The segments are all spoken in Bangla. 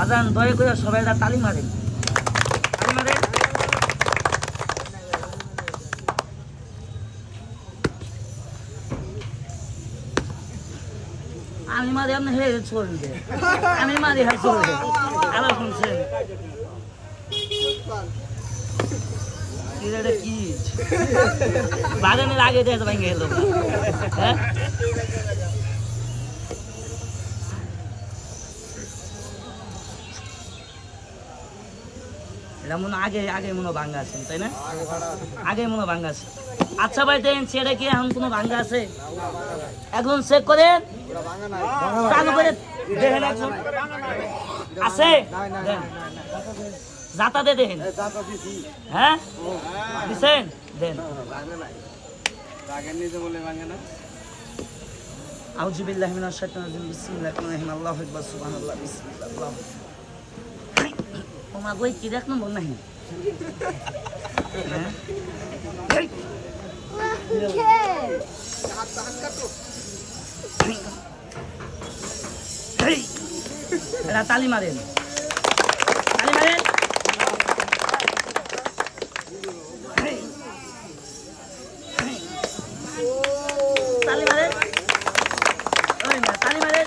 বাজান দয়া করে সবাই তালি মারেন, তালি মারেন। আমি মারি আপনি হে চলবে, আমি মারি হ্যাঁ চলবে। আবার শুনছেন কি বাগানের আগে দিয়ে ভেঙে গেল। হ্যাঁ এটা মনে আগে আগে মনে ভাঙ্গা আছে তাই না? আগে মনে ভাঙ্গা আছে। আচ্ছা ভাই দেন ছেড়ে কি এখন কোনো ভাঙ্গা আছে? এখন চেক করেন, চালু করে দেখেন একজন আছে দেন, জাতাতে দেখেন। হ্যাঁ দিছেন দেন। আউযু বিল্লাহি মিনাশ শাইতানির রাজিম, বিসমিল্লাহির রহমানির রহিম, আল্লাহু আকবার, সুবহানাল্লাহ, বিসমিল্লাহ, আল্লাহু ওমা কই কি দেখ নম্বর নাই। এটা তালি মারেন, তালি মারেন। তালি মারেন, তালি মারেন।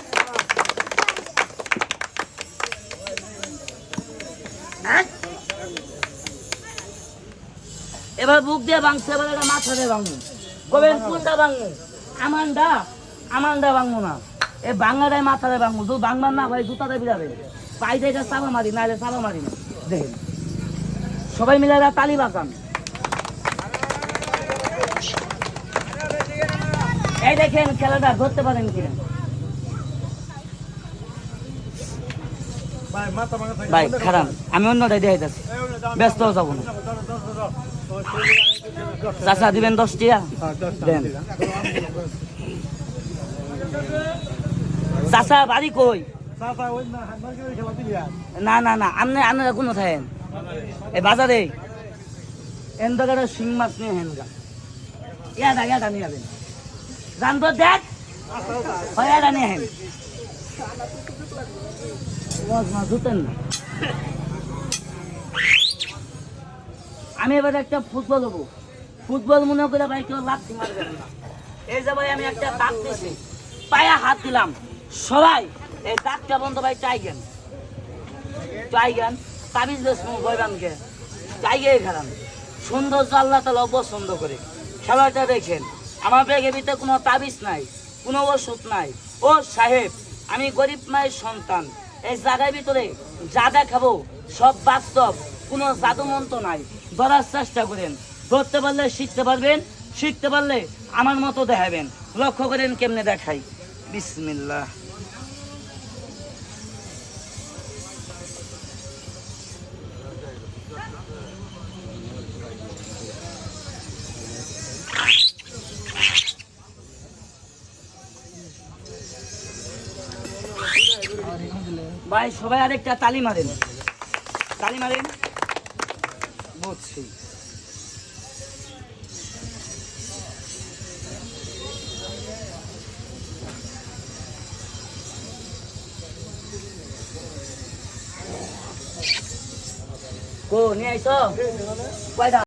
এবার বুক দিয়ে ভাঙছে, এবার এটা মাথা দিয়ে ভাঙবো। কবেন কোনটা ভাঙবো? আমানটা, আমানটা ভাঙবো না, এ ভাঙাটাই মাথা দিয়ে ভাঙবো। যদি ভাঙবার না ভাই জুতাতে বিড়াবে, পাই থেকে চাপা মারি, নাহলে চাপা মারি না। দেখেন সবাই মিলে তালি বাঁচান। এই দেখেন খেলাটা ধরতে পারেন কিনা ভাই? খারাপ, আমি অন্যটাই দেখে যাচ্ছি, ব্যস্ত যাবো না। চাচা দিবেন 10 টিয়া দেন। চাচা বাড়ি কই? না না না, আপনারা কোনো থাকেন এই বাজারে এনদাগাটা শিং মাছ নিয়ে হেন গা ইয়াটা নিয়ে যাবেন। জানতো দেখ হয় এটা নিয়ে হেন জুতেন না। আমি এবার একটা ফুটবল হবো, ফুটবল মনে করে ভাই কেউ লাথি মারবেন না। এই যে ভাই আমি একটা দাগ দিয়েছি, পায়ে হাত দিলাম, সবাই এই দাগটা বন্ধ ভাই চাইগেন, চাইগেন তাবিজ বেশ বইবানকে চাইগে খেলাম। সৌন্দর্য আল্লাহ তাআলা অপছন্দ করে। খেলাটা দেখেন, আমার ব্যাগের ভিতরে কোনো তাবিজ নাই, কোনো ওষুধ নাই। ও সাহেব, আমি গরিব মায়ের সন্তান, এই জায়গার ভিতরে যা দেখাবো সব বাস্তব, কোনো জাদুমন্ত্র নাই। ধরার চেষ্টা করেন, ধরতে পারলে শিখতে পারবেন, শিখতে পারলে আমার মতো দেখাবেন। লক্ষ্য করেন কেমনে দেখাই। বিসমিল্লাহ। ভাই সবাই আরেকটা তালি মারেন, তালি মারেন। বুঝছি কো নিয়ে আইছো কয়টা?